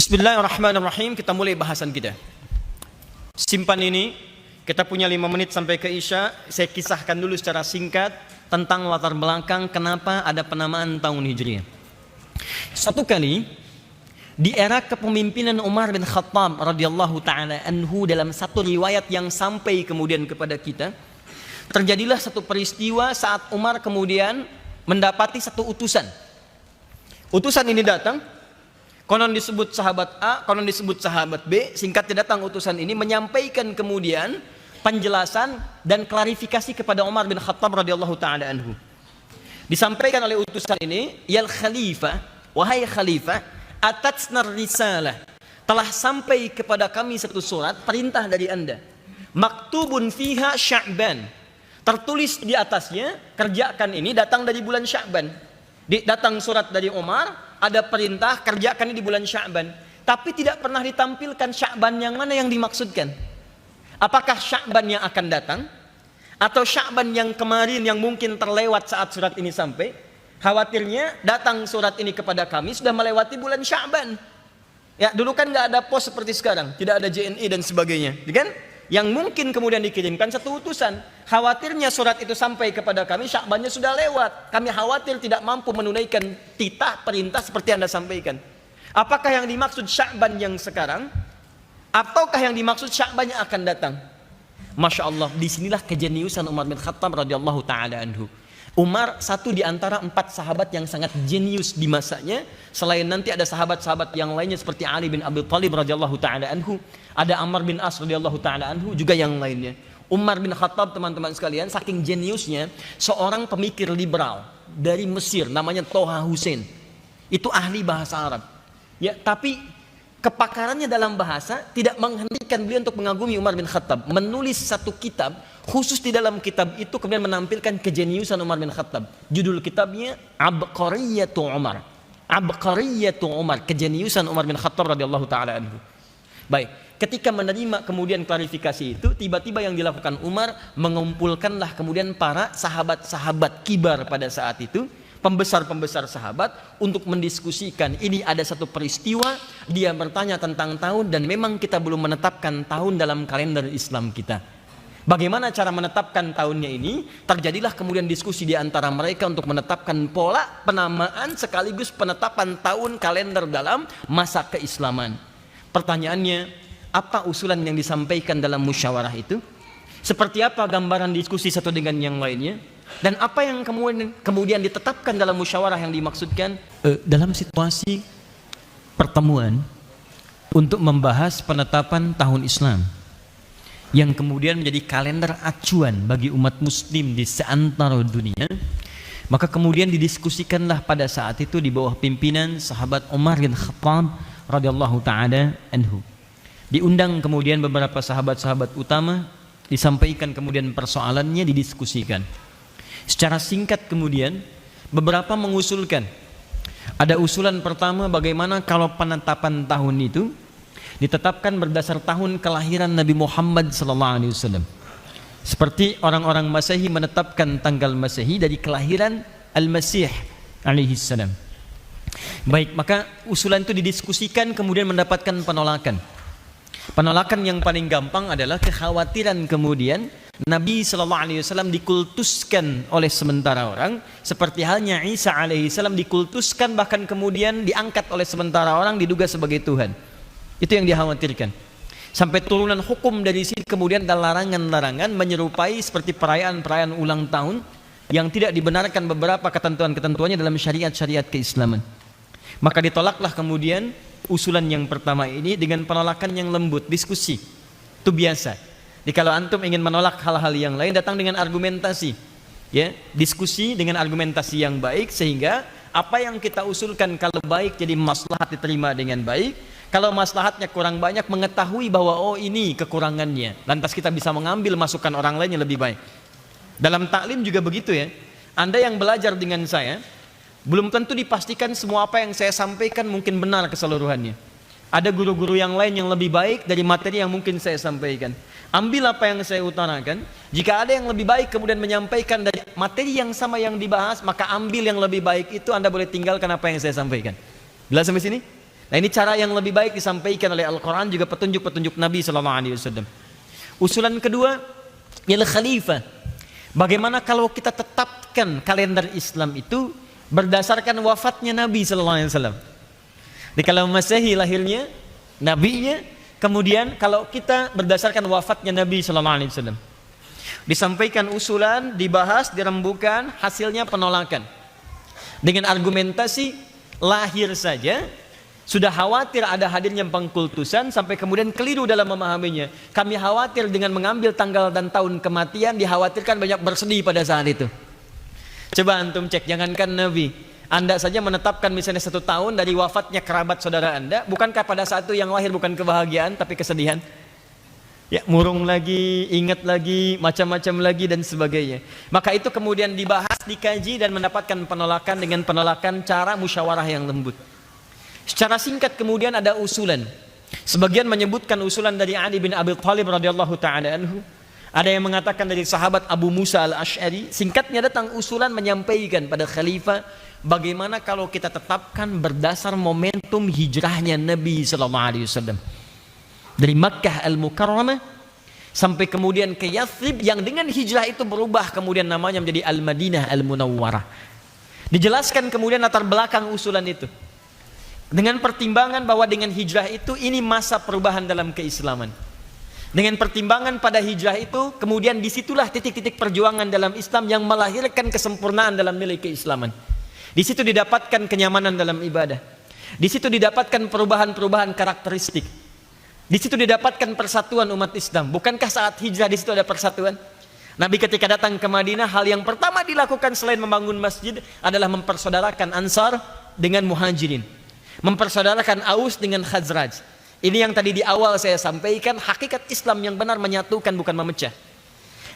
Bismillahirrahmanirrahim. Kita mulai bahasan kita. Simpan ini. Kita punya 5 menit sampai ke Isya. Saya kisahkan dulu secara singkat tentang latar belakang kenapa ada penamaan tahun Hijriah. Satu kali di era kepemimpinan Umar bin Khattab radhiyallahu taala anhu, dalam satu riwayat yang sampai kemudian kepada kita, terjadilah satu peristiwa saat Umar kemudian mendapati satu utusan. Utusan ini datang, konon disebut sahabat A, konon disebut sahabat B. Singkatnya datang utusan ini menyampaikan kemudian penjelasan dan klarifikasi kepada Umar bin Khattab radhiyallahu taala anhu. Disampaikan oleh utusan ini, "Ya Khalifah, wahai Khalifah, atatsna risalah, telah sampai kepada kami satu surat perintah dari Anda. Maktubun fiha Sya'ban, tertulis di atasnya kerjakan ini datang dari bulan Sya'ban." Datang surat dari Umar, ada perintah kerjakan ini di bulan Sya'ban, tapi tidak pernah ditampilkan Sya'ban yang mana yang dimaksudkan. Apakah Sya'ban yang akan datang atau Sya'ban yang kemarin yang mungkin terlewat saat surat ini sampai? Khawatirnya datang surat ini kepada kami sudah melewati bulan Sya'ban. Ya, dulu kan nggak ada pos seperti sekarang, tidak ada JNE dan sebagainya, kan? Yang mungkin kemudian dikirimkan satu utusan. Khawatirnya surat itu sampai kepada kami, Sya'bannya sudah lewat. Kami khawatir tidak mampu menunaikan titah perintah seperti Anda sampaikan. Apakah yang dimaksud Sya'ban yang sekarang, ataukah yang dimaksud Sya'ban yang akan datang? Masya Allah, disinilah kejeniusan Umar bin Khattab radhiyallahu taala anhu. Umar satu di antara 4 sahabat yang sangat jenius di masanya. Selain nanti ada sahabat-sahabat yang lainnya seperti Ali bin Abi Thalib radhiyallahu taala anhu, ada Ammar bin As radhiyallahu taala anhu, juga yang lainnya. Umar bin Khattab, teman-teman sekalian, saking jeniusnya, seorang pemikir liberal dari Mesir namanya Toha Hussein. Itu ahli bahasa Arab. Ya, tapi kepakarannya dalam bahasa tidak menghentikan beliau untuk mengagumi Umar bin Khattab. Menulis satu kitab, khusus di dalam kitab itu kemudian menampilkan kejeniusan Umar bin Khattab. Judul kitabnya Abqariyatu Umar. Abqariyatu Umar, kejeniusan Umar bin Khattab radhiyallahu taala anhu. Baik, ketika menerima kemudian klarifikasi itu, tiba-tiba yang dilakukan Umar, mengumpulkanlah kemudian para sahabat-sahabat kibar pada saat itu, pembesar-pembesar sahabat, untuk mendiskusikan. Ini ada satu peristiwa, dia bertanya tentang tahun, dan memang kita belum menetapkan tahun dalam kalender Islam kita. Bagaimana cara menetapkan tahunnya ini? Terjadilah kemudian diskusi di antara mereka untuk menetapkan pola penamaan sekaligus penetapan tahun kalender dalam masa keislaman. Pertanyaannya, apa usulan yang disampaikan dalam musyawarah itu? Seperti apa gambaran diskusi satu dengan yang lainnya? Dan apa yang kemudian ditetapkan dalam musyawarah yang dimaksudkan? Dalam situasi pertemuan untuk membahas penetapan tahun Islam yang kemudian menjadi kalender acuan bagi umat muslim di seantero dunia, maka kemudian didiskusikanlah pada saat itu di bawah pimpinan sahabat Umar bin Khattab radhiyallahu taala anhu. Diundang kemudian beberapa sahabat-sahabat utama, disampaikan kemudian persoalannya, didiskusikan. Secara singkat kemudian beberapa mengusulkan. Ada usulan pertama, bagaimana kalau penetapan tahun itu ditetapkan berdasar tahun kelahiran Nabi Muhammad SAW. Seperti orang-orang Masehi menetapkan tanggal Masehi dari kelahiran Al-Masih alaihi salam. Baik, maka usulan itu didiskusikan kemudian mendapatkan penolakan. Penolakan yang paling gampang adalah kekhawatiran kemudian Nabi SAW dikultuskan oleh sementara orang, seperti halnya Isa alaihissalam dikultuskan, bahkan kemudian diangkat oleh sementara orang, diduga sebagai Tuhan. Itu yang dikhawatirkan. Sampai turunan hukum dari sini kemudian ada larangan-larangan menyerupai seperti perayaan-perayaan ulang tahun yang tidak dibenarkan beberapa ketentuan-ketentuannya dalam syariat-syariat keislaman. Maka ditolaklah kemudian usulan yang pertama ini dengan penolakan yang lembut, diskusi. Itu biasa. Jadi kalau antum ingin menolak hal-hal yang lain, datang dengan argumentasi, ya, diskusi dengan argumentasi yang baik, sehingga apa yang kita usulkan kalau baik jadi maslahat diterima dengan baik. Kalau maslahatnya kurang banyak, mengetahui bahwa oh ini kekurangannya, lantas kita bisa mengambil masukan orang lain yang lebih baik. Dalam taklim juga begitu ya. Anda yang belajar dengan saya, belum tentu dipastikan semua apa yang saya sampaikan mungkin benar keseluruhannya. Ada guru-guru yang lain yang lebih baik dari materi yang mungkin saya sampaikan. Ambil apa yang saya utarakan. Jika ada yang lebih baik kemudian menyampaikan dari materi yang sama yang dibahas, maka ambil yang lebih baik itu, Anda boleh tinggalkan apa yang saya sampaikan. Jelas sampai sini? Nah, ini cara yang lebih baik disampaikan oleh Al-Quran, juga petunjuk-petunjuk Nabi SAW. Usulan kedua ialah khalifah. Bagaimana kalau kita tetapkan kalender Islam itu berdasarkan wafatnya Nabi SAW. Di kalau Masehi lahirnya nabinya, kemudian kalau kita berdasarkan wafatnya Nabi SAW. Disampaikan usulan, dibahas, dirembukan, hasilnya penolakan. Dengan argumentasi lahir saja sudah khawatir ada hadirnya pengkultusan, sampai kemudian keliru dalam memahaminya. Kami khawatir dengan mengambil tanggal dan tahun kematian, dikhawatirkan banyak bersedih pada saat itu. Coba antum cek, jangankan Nabi, Anda saja menetapkan misalnya 1 tahun dari wafatnya kerabat saudara Anda, bukankah pada saat itu yang lahir bukan kebahagiaan tapi kesedihan? Ya, murung lagi, ingat lagi, macam-macam lagi dan sebagainya. Maka itu kemudian dibahas, dikaji dan mendapatkan penolakan dengan penolakan cara musyawarah yang lembut. Secara singkat kemudian ada usulan. Sebagian menyebutkan usulan dari Ali bin Abi Thalib radhiyallahu taala anhu. Ada yang mengatakan dari sahabat Abu Musa al-Ash'ari. Singkatnya datang usulan menyampaikan pada khalifah, bagaimana kalau kita tetapkan berdasar momentum hijrahnya Nabi SAW dari Makkah al-Mukarramah sampai kemudian ke Yathrib, yang dengan hijrah itu berubah kemudian namanya menjadi Al-Madinah Al-Munawwarah. Dijelaskan kemudian latar belakang usulan itu dengan pertimbangan bahwa dengan hijrah itu ini masa perubahan dalam keislaman. Dengan pertimbangan pada hijrah itu kemudian disitulah titik-titik perjuangan dalam Islam yang melahirkan kesempurnaan dalam nilai keislaman. Di situ didapatkan kenyamanan dalam ibadah. Di situ didapatkan perubahan-perubahan karakteristik. Di situ didapatkan persatuan umat Islam. Bukankah saat hijrah di situ ada persatuan? Nabi ketika datang ke Madinah, hal yang pertama dilakukan selain membangun masjid adalah mempersaudarakan Ansar dengan Muhajirin, mempersaudarakan Aus dengan Khazraj. Ini yang tadi di awal saya sampaikan, hakikat Islam yang benar menyatukan bukan memecah.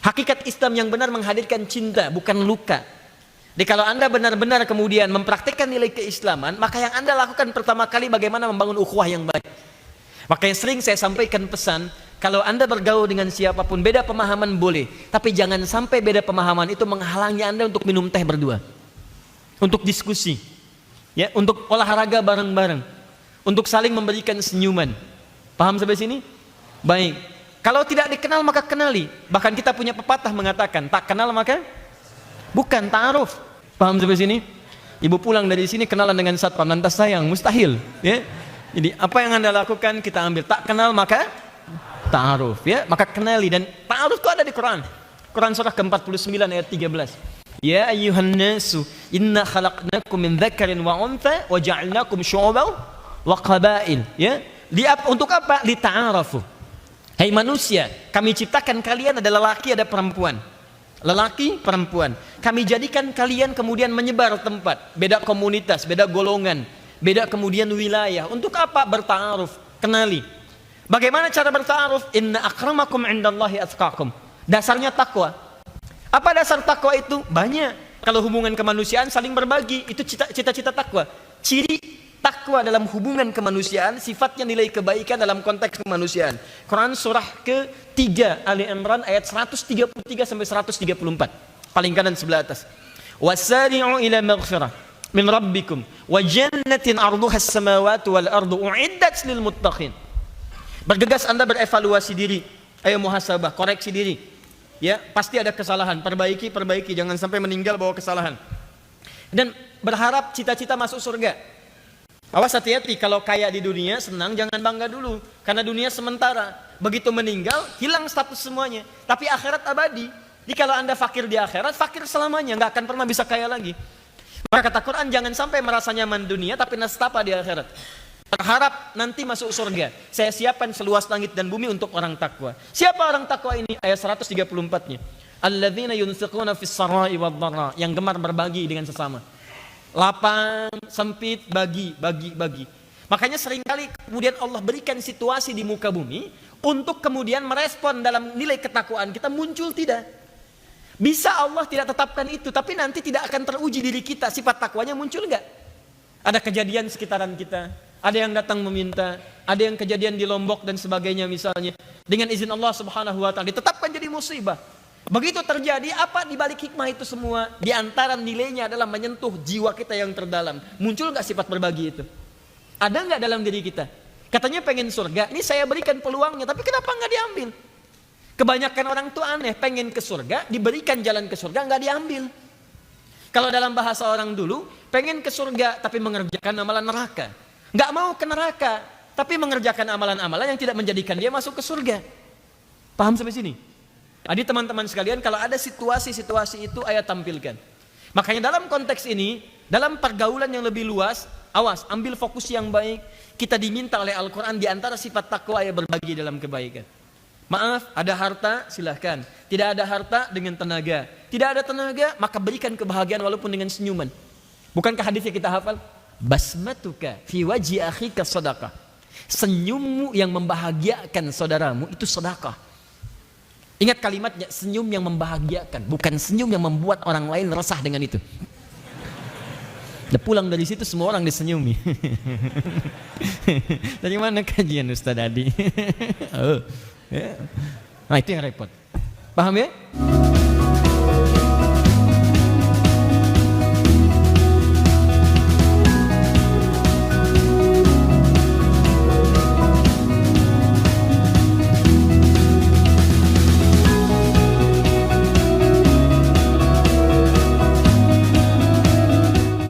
Hakikat Islam yang benar menghadirkan cinta bukan luka. Jadi kalau Anda benar-benar kemudian mempraktikkan nilai keislaman, maka yang Anda lakukan pertama kali bagaimana membangun ukhuwah yang baik. Makanya sering saya sampaikan pesan, kalau Anda bergaul dengan siapapun, beda pemahaman boleh, tapi jangan sampai beda pemahaman itu menghalangi Anda untuk minum teh berdua, untuk diskusi, ya, untuk olahraga bareng-bareng, untuk saling memberikan senyuman. Paham sampai sini? Baik. Kalau tidak dikenal maka kenali. Bahkan kita punya pepatah mengatakan, tak kenal maka bukan ta'aruf. Paham sampai sini? Ibu pulang dari sini kenalan dengan satpam, lantas sayang, mustahil, ya. Jadi apa yang Anda lakukan kita ambil. Tak kenal maka ta'aruf, ya. Maka kenali, dan ta'aruf itu ada di Quran. Quran surah ke-49 ayat 13. Ya ayyuhan nasu inna khalaqnakum min dzakarin wa untha wa ja'alnakum syu'uban wa qabail, ya. Untuk apa? Li ta'arafu. Hai manusia, kami ciptakan kalian ada lelaki ada perempuan. Lelaki, perempuan. Kami jadikan kalian kemudian menyebar tempat, beda komunitas, beda golongan, beda kemudian wilayah. Untuk apa? Berta'aruf, kenali. Bagaimana cara berta'aruf? Inna akramakum indallahi atqakum. Dasarnya takwa. Apa dasar takwa itu? Banyak. Kalau hubungan kemanusiaan saling berbagi, itu cita-cita takwa. Ciri takwa dalam hubungan kemanusiaan, sifatnya nilai kebaikan dalam konteks kemanusiaan. Quran surah ke-3 Ali Imran ayat 133 sampai 134. Paling kanan sebelah atas. Wasari'u ila maghfirah min rabbikum wa jannatin 'arduha as-samawati wal ardu u'iddat lil muttaqin. Bergegas Anda berevaluasi diri. Ayo muhasabah, koreksi diri. Ya, pasti ada kesalahan, perbaiki, jangan sampai meninggal bawa kesalahan. Dan berharap cita-cita masuk surga. Awas hati-hati, kalau kaya di dunia senang, jangan bangga dulu, karena dunia sementara. Begitu meninggal hilang status semuanya. Tapi akhirat abadi. Jadi kalau Anda fakir di akhirat, fakir selamanya, nggak akan pernah bisa kaya lagi. Maka kata Quran, jangan sampai merasa nyaman dunia tapi nastapa di akhirat. Berharap nanti masuk surga. Saya siapkan seluas langit dan bumi untuk orang takwa. Siapa orang takwa ini? Ayat 134-nya. Alladzina yunfiquna fis sarai wad dharra, yang gemar berbagi dengan sesama. Lapang, sempit, bagi. Makanya seringkali kemudian Allah berikan situasi di muka bumi untuk kemudian merespon dalam nilai ketakwaan kita muncul tidak. Bisa Allah tidak tetapkan itu, tapi nanti tidak akan teruji diri kita, sifat takwanya muncul enggak? Ada kejadian sekitaran kita, ada yang datang meminta, ada yang kejadian di Lombok dan sebagainya misalnya. Dengan izin Allah Subhanahu wa taala ditetapkan jadi musibah. Begitu terjadi, apa di balik hikmah itu semua? Di antara nilainya adalah menyentuh jiwa kita yang terdalam. Muncul enggak sifat berbagi itu? Ada nggak dalam diri kita? Katanya pengen surga, ini saya berikan peluangnya, tapi kenapa nggak diambil? Kebanyakan orang tuh aneh, pengen ke surga, diberikan jalan ke surga, nggak diambil. Kalau dalam bahasa orang dulu, pengen ke surga, tapi mengerjakan amalan neraka. Nggak mau ke neraka, tapi mengerjakan amalan-amalan yang tidak menjadikan dia masuk ke surga. Paham sampai sini? Jadi teman-teman sekalian, kalau ada situasi-situasi itu ayat tampilkan. Makanya dalam konteks ini, dalam pergaulan yang lebih luas, awas, ambil fokus yang baik. Kita diminta oleh Al-Quran di antara sifat takwa ya berbagi dalam kebaikan. Maaf, ada harta, silahkan. Tidak ada harta, dengan tenaga. Tidak ada tenaga, maka berikan kebahagiaan walaupun dengan senyuman. Bukankah hadisnya kita hafal? Basmatuka fi wajhi akhika sadaqah. Senyummu yang membahagiakan saudaramu itu sedekah. Ingat kalimatnya, senyum yang membahagiakan, bukan senyum yang membuat orang lain resah dengan itu. Udah pulang dari situ semua orang disenyumi. Dari mana kajian Ustaz Adi? Oh, ya. Nah itu yang repot. Paham ya?